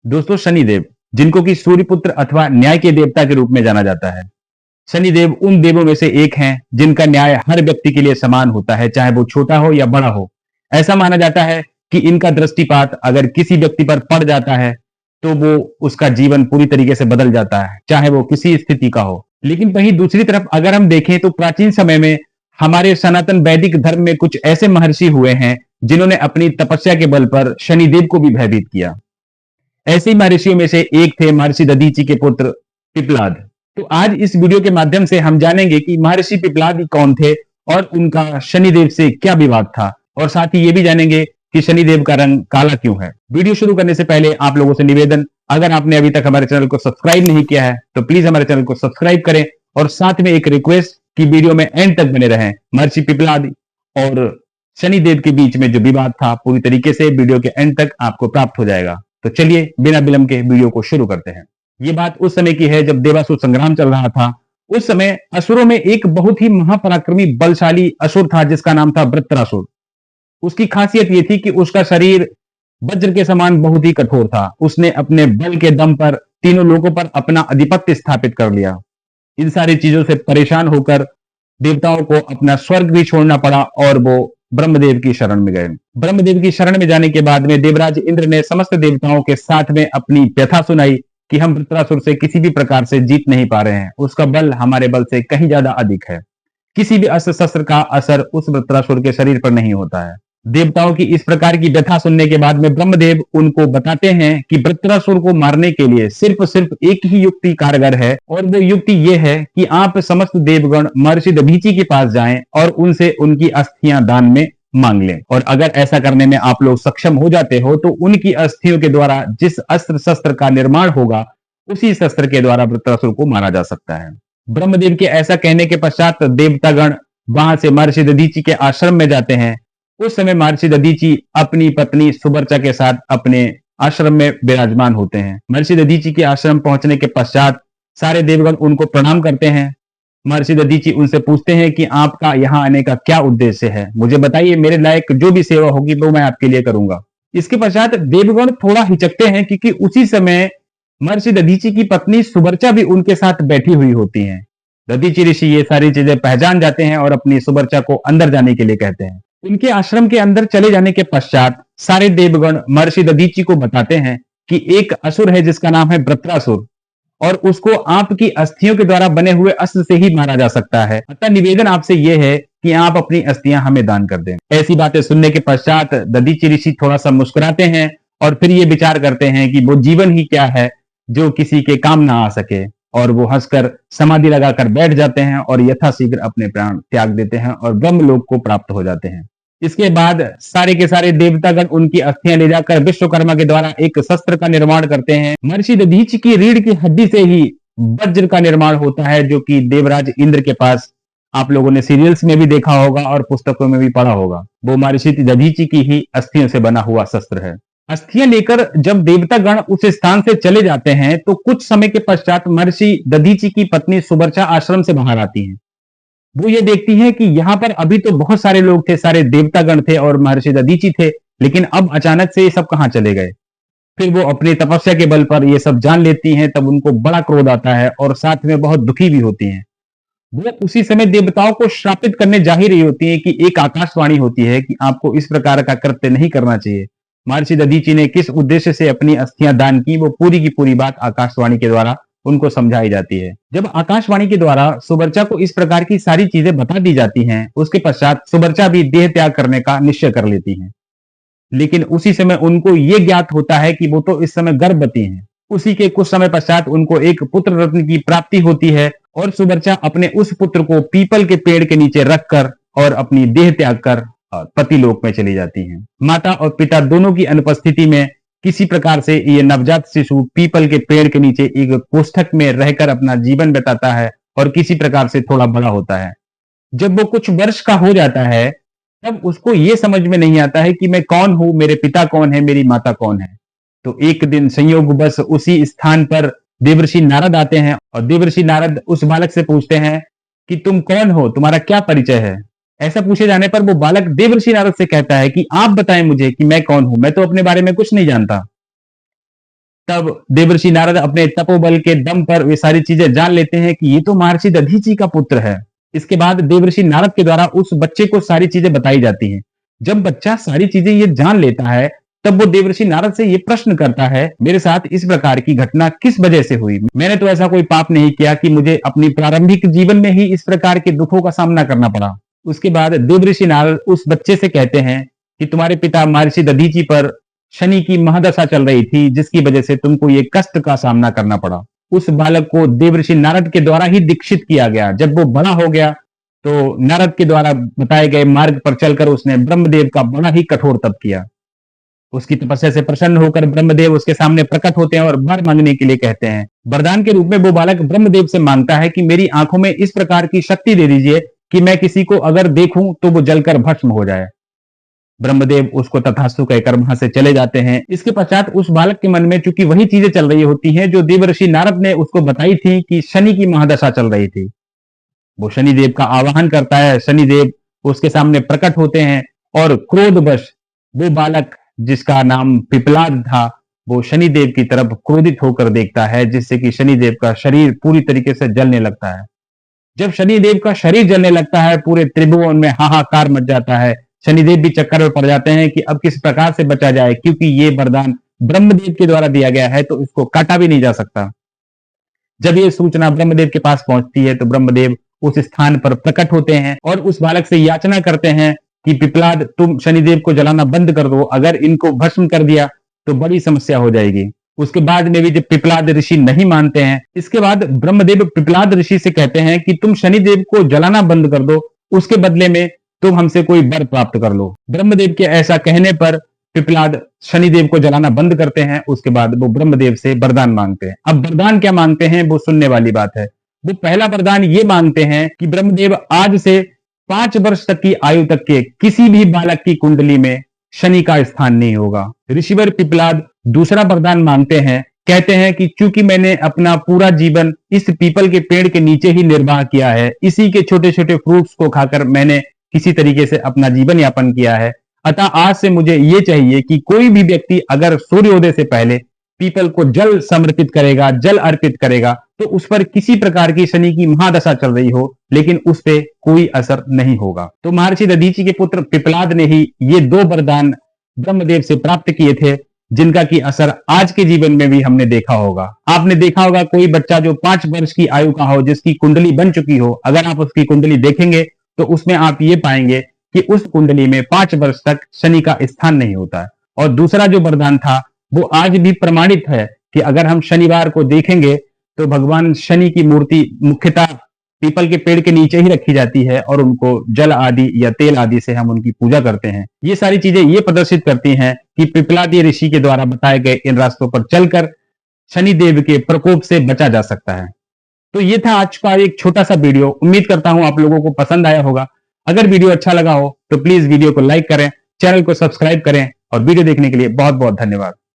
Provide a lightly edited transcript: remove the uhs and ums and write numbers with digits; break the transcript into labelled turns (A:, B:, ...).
A: दोस्तों, शनिदेव, जिनको कि सूर्यपुत्र अथवा न्याय के देवता के रूप में जाना जाता है। शनिदेव उन देवों में से एक हैं जिनका न्याय हर व्यक्ति के लिए समान होता है, चाहे वो छोटा हो या बड़ा हो। ऐसा माना जाता है कि इनका दृष्टिपात अगर किसी व्यक्ति पर पड़ जाता है तो वो उसका जीवन पूरी तरीके से बदल जाता है, चाहे वो किसी स्थिति का हो। लेकिन वहीं दूसरी तरफ अगर हम देखें तो प्राचीन समय में हमारे सनातन वैदिक धर्म में कुछ ऐसे महर्षि हुए हैं जिन्होंने अपनी तपस्या के बल पर शनिदेव को भी भयभीत किया। ऐसे ही महर्षियों में से एक थे महर्षि दधीचि के पुत्र पिपलाद। तो आज इस वीडियो के माध्यम से हम जानेंगे कि महर्षि पिपलाद कौन थे और उनका शनिदेव से क्या विवाद था, और साथ ही ये भी जानेंगे कि शनिदेव का रंग काला क्यों है। वीडियो शुरू करने से पहले आप लोगों से निवेदन, अगर आपने अभी तक हमारे चैनल को सब्सक्राइब नहीं किया है तो प्लीज हमारे चैनल को सब्सक्राइब करें, और साथ में एक रिक्वेस्ट कि वीडियो में एंड तक बने रहें। महर्षि पिपलाद और शनिदेव के बीच में जो विवाद था पूरी तरीके से वीडियो के एंड तक आपको प्राप्त हो जाएगा। तो चलिए बिना विलंब के वीडियो को शुरू करते हैं। ये बात उस समय की है जब देवासुर संग्राम चल रहा था। उस समय असुरों में एक बहुत ही महापराक्रमी बलशाली असुर था जिसका नाम था वृत्रासुर। उसकी खासियत ये थी कि उसका शरीर वज्र के समान बहुत ही कठोर था। उसने अपने बल के दम पर तीनों लोगों पर अपना आधिपत्य स्थापित कर लिया। इन सारी चीजों से परेशान होकर देवताओं को अपना स्वर्ग भी छोड़ना पड़ा और वो ब्रह्मदेव की शरण में गए। ब्रह्मदेव की शरण में जाने के बाद में देवराज इंद्र ने समस्त देवताओं के साथ में अपनी व्यथा सुनाई कि हम वृत्रासुर से किसी भी प्रकार से जीत नहीं पा रहे हैं। उसका बल हमारे बल से कहीं ज्यादा अधिक है। किसी भी अस्त्र शस्त्र का असर उस वृत्रासुर के शरीर पर नहीं होता है। देवताओं की इस प्रकार की व्यथा सुनने के बाद में ब्रह्मदेव उनको बताते हैं कि वृत्रासुर को मारने के लिए सिर्फ एक ही युक्ति कारगर है, और वो युक्ति ये है कि आप समस्त देवगण महर्षि दधीचि के पास जाएं और उनसे उनकी अस्थियां दान में मांग लें। और अगर ऐसा करने में आप लोग सक्षम हो जाते हो तो उनकी अस्थियों के द्वारा जिस अस्त्र शस्त्र का निर्माण होगा उसी शस्त्र के द्वारा वृत्रासुर को मारा जा सकता है। ब्रह्मदेव के ऐसा कहने के पश्चात देवतागण वहां से महर्षि दधीचि के आश्रम में जाते हैं। उस समय महर्षि दधीचि अपनी पत्नी सुबर्चा के साथ अपने आश्रम में विराजमान होते हैं। महर्षि दधीचि के आश्रम पहुंचने के पश्चात सारे देवगण उनको प्रणाम करते हैं। महर्षि दधीचि उनसे पूछते हैं कि आपका यहाँ आने का क्या उद्देश्य है, मुझे बताइए, मेरे लायक जो भी सेवा होगी वो मैं आपके लिए करूंगा। इसके पश्चात देवगण थोड़ा हिचकते हैं क्योंकि उसी समय महर्षि दधीचि की पत्नी सुबर्चा भी उनके साथ बैठी हुई होती हैं। दधीचि ऋषि ये सारी चीजें पहचान जाते हैं और अपनी सुबर्चा को अंदर जाने के लिए कहते हैं। उनके आश्रम के अंदर चले जाने के पश्चात सारे देवगण महर्षि दधीचि को बताते हैं कि एक असुर है जिसका नाम है वृत्रासुर, और उसको आपकी अस्थियों के द्वारा बने हुए अस्त्र से ही मारा जा सकता है। अतः निवेदन आपसे यह है कि आप अपनी अस्थियां हमें दान कर दें। ऐसी बातें सुनने के पश्चात दधीचि ऋषि थोड़ा सा मुस्कुराते हैं और फिर ये विचार करते हैं कि वो जीवन ही क्या है जो किसी के काम ना आ सके, और वो हंसकर समाधि लगाकर बैठ जाते हैं और यथाशीघ्र अपने प्राण त्याग देते हैं और ब्रह्मलोक को प्राप्त हो जाते हैं। इसके बाद सारे के सारे देवतागण उनकी अस्थियां ले जाकर विश्वकर्मा के द्वारा एक शस्त्र का निर्माण करते हैं। महर्षि दधीचि की रीढ़ की हड्डी से ही वज्र का निर्माण होता है, जो कि देवराज इंद्र के पास आप लोगों ने सीरियल्स में भी देखा होगा और पुस्तकों में भी पढ़ा होगा। वो महर्षि दधीचि की ही अस्थियों से बना हुआ शस्त्र है। अस्थियां लेकर जब देवतागण उस स्थान से चले जाते हैं तो कुछ समय के पश्चात महर्षि दधीचि की पत्नी सुबर्चा आश्रम से बाहर आती हैं। वो ये देखती हैं कि यहाँ पर अभी तो बहुत सारे लोग थे, सारे देवतागण थे और महर्षि दधीचि थे, लेकिन अब अचानक से ये सब कहाँ चले गए। फिर वो अपनी तपस्या के बल पर ये सब जान लेती हैं। तब उनको बड़ा क्रोध आता है और साथ में बहुत दुखी भी होती हैं। वो उसी समय देवताओं को श्रापित करने जा ही रही होती है कि एक आकाशवाणी होती है कि आपको इस प्रकार का कृत्य नहीं करना चाहिए। महर्षि दधीचि ने किस उद्देश्य से अपनी अस्थियां दान की, वो पूरी की पूरी बात आकाशवाणी के द्वारा उनको समझाई जाती है। जब आकाशवाणी के द्वारा सुबर्चा को इस प्रकार की सारी चीजें बता दी जाती हैं, उसके पश्चात सुबर्चा भी देह त्याग करने का निश्चय कर लेती हैं। लेकिन उसी समय उनको ये ज्ञात होता है कि वो तो इस समय गर्भवती हैं। उसी के कुछ समय पश्चात उनको एक पुत्र रत्न की प्राप्ति होती है और सुबर्चा अपने उस पुत्र को पीपल के पेड़ के नीचे रखकर और अपनी देह त्याग कर पतिलोक में चली जाती हैं। माता और पिता दोनों की अनुपस्थिति में किसी प्रकार से ये नवजात शिशु पीपल के पेड़ के नीचे एक कोष्ठक में रहकर अपना जीवन बिताता है और किसी प्रकार से थोड़ा बड़ा होता है। जब वो कुछ वर्ष का हो जाता है तब उसको ये समझ में नहीं आता है कि मैं कौन हूं, मेरे पिता कौन है, मेरी माता कौन है। तो एक दिन संयोगवश उसी स्थान पर देवर्षि नारद आते हैं और देवर्षि नारद उस बालक से पूछते हैं कि तुम कौन हो, तुम्हारा क्या परिचय है। ऐसा पूछे जाने पर वो बालक देवर्षि नारद से कहता है कि आप बताएं मुझे कि मैं कौन हूं, मैं तो अपने बारे में कुछ नहीं जानता। तब देवर्षि नारद अपने तपोबल के दम पर वे सारी चीजें जान लेते हैं कि ये तो महर्षि दधीचि का पुत्र है। इसके बाद देवर्षि नारद के द्वारा उस बच्चे को सारी चीजें बताई जाती हैं। जब बच्चा सारी चीजें ये जान लेता है, तब वो देवर्षि नारद से ये प्रश्न करता है, मेरे साथ इस प्रकार की घटना किस वजह से हुई? मैंने तो ऐसा कोई पाप नहीं किया कि मुझे अपनी प्रारंभिक जीवन में ही इस प्रकार के दुखों का सामना करना पड़ा। उसके बाद देवर्षि नारद उस बच्चे से कहते हैं कि तुम्हारे पिता महर्षि दधीचि पर शनि की महादशा चल रही थी, जिसकी वजह से तुमको ये कष्ट का सामना करना पड़ा। उस बालक को देवर्षि नारद के द्वारा ही दीक्षित किया गया। जब वो बड़ा हो गया तो नारद के द्वारा बताए गए मार्ग पर चलकर उसने ब्रह्मदेव का बड़ा ही कठोर तप किया। उसकी तपस्या से प्रसन्न होकर ब्रह्मदेव उसके सामने प्रकट होते हैं और वर मांगने के लिए कहते हैं। वरदान के रूप में वो बालक ब्रह्मदेव से मांगता है कि मेरी आंखों में इस प्रकार की शक्ति दे दीजिए कि मैं किसी को अगर देखूं तो वो जलकर भस्म हो जाए। ब्रह्मदेव उसको तथास्तु कहकर वहां से चले जाते हैं। इसके पश्चात उस बालक के मन में चूंकि वही चीजें चल रही होती हैं जो देवर्षि नारद ने उसको बताई थी कि शनि की महादशा चल रही थी। वो शनिदेव का आवाहन करता है। शनिदेव उसके सामने प्रकट होते हैं और क्रोधवश वो बालक जिसका नाम पिपलाद था, वो शनिदेव की तरफ क्रोधित होकर देखता है, जिससे कि शनिदेव का शरीर पूरी तरीके से जलने लगता है। जब शनिदेव का शरीर जलने लगता है, पूरे त्रिभुवन में हाहाकार मच जाता है। शनिदेव भी चक्कर में पड़ जाते हैं कि अब किस प्रकार से बचा जाए, क्योंकि ये वरदान ब्रह्मदेव के द्वारा दिया गया है तो इसको काटा भी नहीं जा सकता। जब ये सूचना ब्रह्मदेव के पास पहुंचती है तो ब्रह्मदेव उस स्थान पर प्रकट होते हैं और उस बालक से याचना करते हैं कि पिपलाद तुम शनिदेव को जलाना बंद कर दो, अगर इनको भस्म कर दिया तो बड़ी समस्या हो जाएगी। उसके बाद में भी जब पिपलाद ऋषि नहीं मानते हैं, इसके बाद ब्रह्मदेव पिपलाद ऋषि से कहते हैं कि तुम शनिदेव को जलाना बंद कर दो, उसके बदले में तुम हमसे कोई वर प्राप्त कर लो। ब्रह्मदेव के ऐसा कहने पर पिपलाद शनिदेव को जलाना बंद करते हैं। उसके बाद वो ब्रह्मदेव से वरदान मांगते हैं। अब वरदान क्या मांगते हैं वो सुनने वाली बात है। वो पहला वरदान ये मांगते हैं कि ब्रह्मदेव आज से 5 वर्ष तक की आयु तक के किसी भी बालक की कुंडली में शनि का स्थान नहीं होगा। ऋषिवर पिपलाद दूसरा वरदान मांगते हैं। कहते हैं कि चूंकि मैंने अपना पूरा जीवन इस पीपल के पेड़ के नीचे ही निर्वाह किया है, इसी के छोटे छोटे फ्रूट्स को खाकर मैंने किसी तरीके से अपना जीवन यापन किया है, अतः आज से मुझे ये चाहिए कि कोई भी व्यक्ति अगर सूर्योदय से पहले पीपल को जल समर्पित करेगा, जल अर्पित करेगा, तो उस पर किसी प्रकार की शनि की महादशा चल रही हो लेकिन उस पे कोई असर नहीं होगा। तो महर्षि दधीचि के पुत्र पिपलाद ने ही ये 2 वरदान ब्रह्मदेव से प्राप्त किए थे, जिनका की असर आज के जीवन में भी हमने देखा होगा। आपने देखा होगा कोई बच्चा जो 5 वर्ष की आयु का हो, जिसकी कुंडली बन चुकी हो, अगर आप उसकी कुंडली देखेंगे तो उसमें आप ये पाएंगे कि उस कुंडली में 5 वर्ष तक शनि का स्थान नहीं होता है। और दूसरा जो वरदान था वो आज भी प्रमाणित है कि अगर हम शनिवार को देखेंगे तो भगवान शनि की मूर्ति मुख्यतः पीपल के पेड़ के नीचे ही रखी जाती है और उनको जल आदि या तेल आदि से हम उनकी पूजा करते हैं। ये सारी चीजें ये प्रदर्शित करती हैं कि पिपलाद ऋषि के द्वारा बताए गए इन रास्तों पर चलकर शनिदेव के प्रकोप से बचा जा सकता है। तो ये था आज का एक छोटा सा वीडियो। उम्मीद करता हूं आप लोगों को पसंद आया होगा। अगर वीडियो अच्छा लगा हो तो प्लीज वीडियो को लाइक करें, चैनल को सब्सक्राइब करें और वीडियो देखने के लिए बहुत बहुत धन्यवाद।